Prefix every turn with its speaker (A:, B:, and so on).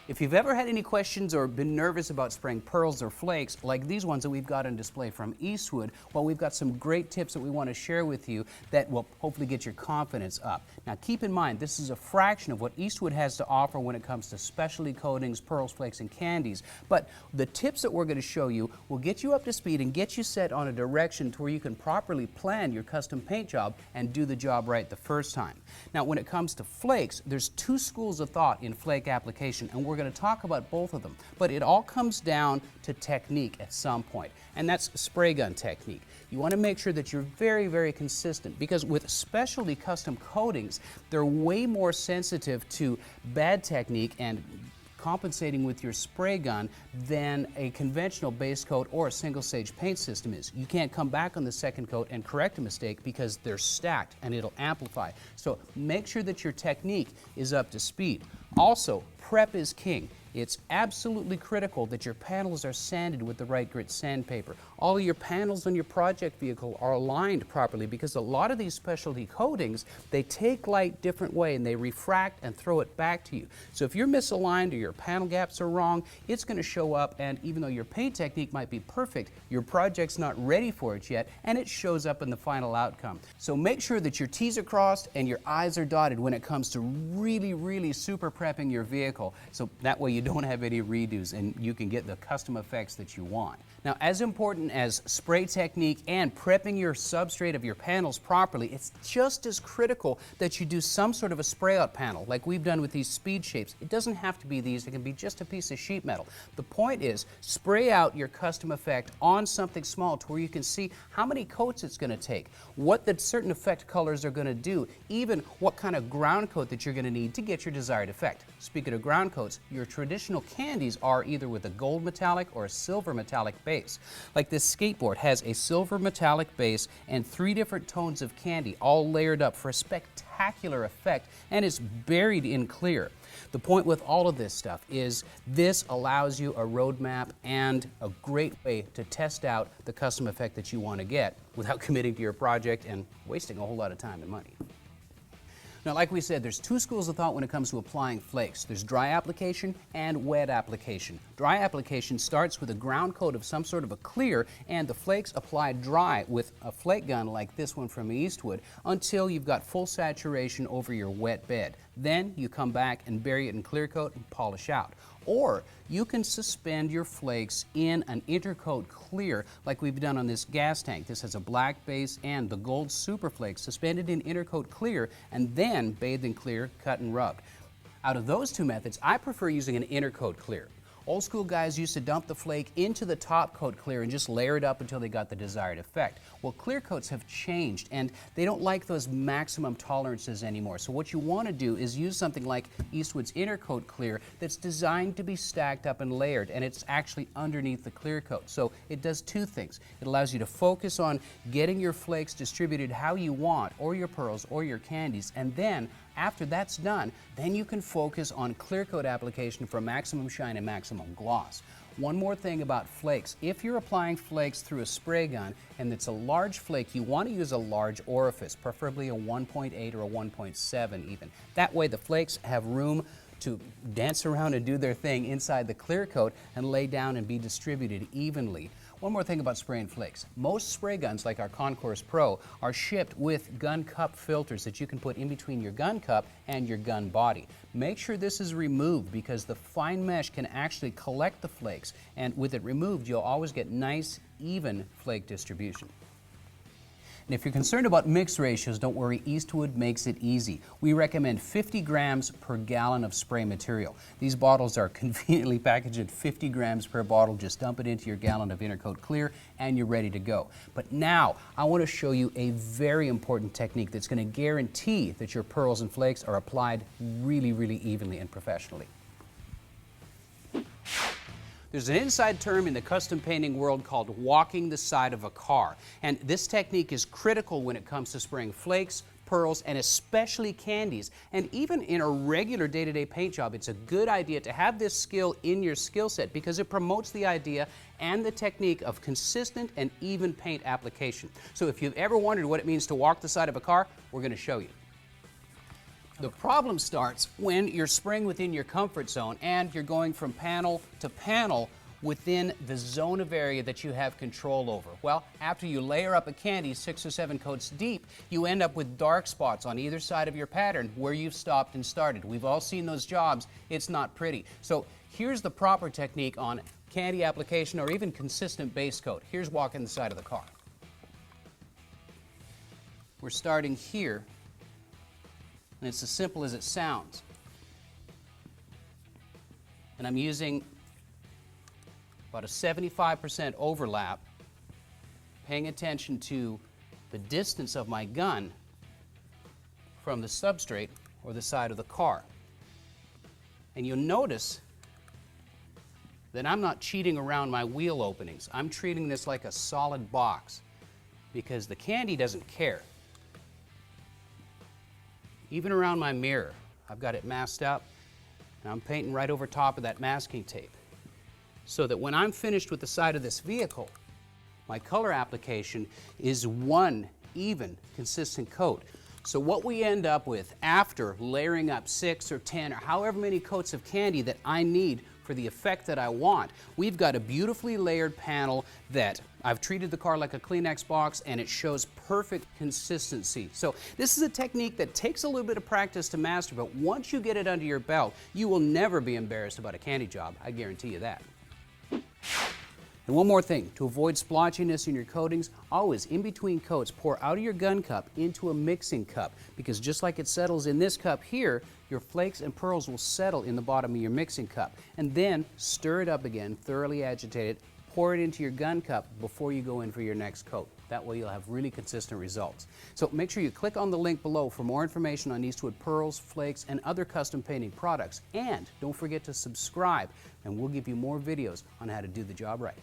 A: If you've ever had any questions or been nervous about spraying pearls or flakes, like these ones that we've got on display from Eastwood, well, we've got some great tips that we want to share with you that will hopefully get your confidence up. Now, keep in mind, this is a fraction of what Eastwood has to offer when it comes to specialty coatings, pearls, flakes, and candies. But the tips that we're going to show you will get you up to speed and get you set on a direction to where you can properly plan your custom paint job and do the job right the first time. Now, when it comes to flakes, there's two schools of thought in flake application, and we're going to talk about both of them. But it all comes down to technique at some point, and that's spray gun technique. You want to make sure that you're very, very consistent, because with specialty custom coatings, they're way more sensitive to bad technique and compensating with your spray gun than a conventional base coat or a single stage paint system is. You can't come back on the second coat and correct a mistake because they're stacked and it'll amplify. So make sure that your technique is up to speed. Also, prep is king. It's absolutely critical that your panels are sanded with the right grit sandpaper. All of your panels on your project vehicle are aligned properly, because a lot of these specialty coatings, they take light different way and they refract and throw it back to you. So if you're misaligned or your panel gaps are wrong, it's going to show up, and even though your paint technique might be perfect, your project's not ready for it yet, and it shows up in the final outcome. So make sure that your T's are crossed and your I's are dotted when it comes to really, really super prepping your vehicle, so that way you don't have any redos and you can get the custom effects that you want. Now, as important as spray technique and prepping your substrate of your panels properly, it's just as critical that you do some sort of a spray out panel like we've done with these speed shapes. It doesn't have to be these, it can be just a piece of sheet metal. The point is, spray out your custom effect on something small to where you can see how many coats it's going to take, what the certain effect colors are going to do, even what kind of ground coat that you're going to need to get your desired effect. Speaking of ground coats, your traditional candies are either with a gold metallic or a silver metallic base. Like this skateboard has a silver metallic base and 3 different tones of candy all layered up for a spectacular effect, and it's buried in clear. The point with all of this stuff is this allows you a roadmap and a great way to test out the custom effect that you want to get without committing to your project and wasting a whole lot of time and money. Now, like we said, there's 2 schools of thought when it comes to applying flakes. There's dry application and wet application. Dry application starts with a ground coat of some sort of a clear, and the flakes applied dry with a flake gun like this one from Eastwood until you've got full saturation over your wet bed. Then you come back and bury it in clear coat and polish out. Or you can suspend your flakes in an intercoat clear like we've done on this gas tank. This has a black base and the gold super flakes suspended in intercoat clear and then bathed in clear, cut and rubbed. Out of those 2 methods, I prefer using an intercoat clear. Old school guys used to dump the flake into the top coat clear and just layer it up until they got the desired effect. Well, clear coats have changed and they don't like those maximum tolerances anymore. So what you want to do is use something like Eastwood's Intercoat Clear that's designed to be stacked up and layered, and it's actually underneath the clear coat. So it does 2 things. It allows you to focus on getting your flakes distributed how you want, or your pearls or your candies, and then after that's done, then you can focus on clear coat application for maximum shine and maximum gloss. One more thing about flakes. If you're applying flakes through a spray gun and it's a large flake, you want to use a large orifice, preferably a 1.8 or a 1.7 even. That way the flakes have room to dance around and do their thing inside the clear coat and lay down and be distributed evenly. One more thing about spraying flakes. Most spray guns, like our Concourse Pro, are shipped with gun cup filters that you can put in between your gun cup and your gun body. Make sure this is removed, because the fine mesh can actually collect the flakes, and with it removed, you'll always get nice, even flake distribution. And if you're concerned about mix ratios, don't worry, Eastwood makes it easy. We recommend 50 grams per gallon of spray material. These bottles are conveniently packaged at 50 grams per bottle. Just dump it into your gallon of Intercoat Clear and you're ready to go. But now, I want to show you a very important technique that's going to guarantee that your pearls and flakes are applied really, really evenly and professionally. There's an inside term in the custom painting world called walking the side of a car. And this technique is critical when it comes to spraying flakes, pearls, and especially candies. And even in a regular day-to-day paint job, it's a good idea to have this skill in your skill set, because it promotes the idea and the technique of consistent and even paint application. So if you've ever wondered what it means to walk the side of a car, we're going to show you. The problem starts when you're spraying within your comfort zone and you're going from panel to panel within the zone of area that you have control over. Well, after you layer up a candy 6 or 7 coats deep, you end up with dark spots on either side of your pattern where you've stopped and started. We've all seen those jobs. It's not pretty. So here's the proper technique on candy application or even consistent base coat. Here's walking the side of the car. We're starting here, and it's as simple as it sounds. And I'm using about a 75% overlap, paying attention to the distance of my gun from the substrate or the side of the car. And you'll notice that I'm not cheating around my wheel openings. I'm treating this like a solid box because the candy doesn't care. Even around my mirror, I've got it masked up, and I'm painting right over top of that masking tape so that when I'm finished with the side of this vehicle, my color application is one even, consistent coat. So what we end up with after layering up 6 or 10 or however many coats of candy that I need for the effect that I want, we've got a beautifully layered panel that I've treated the car like a Kleenex box, and it shows perfect consistency. So this is a technique that takes a little bit of practice to master, but once you get it under your belt, you will never be embarrassed about a candy job. I guarantee you that. And one more thing, to avoid splotchiness in your coatings, always in between coats pour out of your gun cup into a mixing cup, because just like it settles in this cup here, your flakes and pearls will settle in the bottom of your mixing cup. And then stir it up again, thoroughly agitate it, pour it into your gun cup before you go in for your next coat. That way you'll have really consistent results. So make sure you click on the link below for more information on Eastwood pearls, flakes, and other custom painting products. And don't forget to subscribe, and we'll give you more videos on how to do the job right.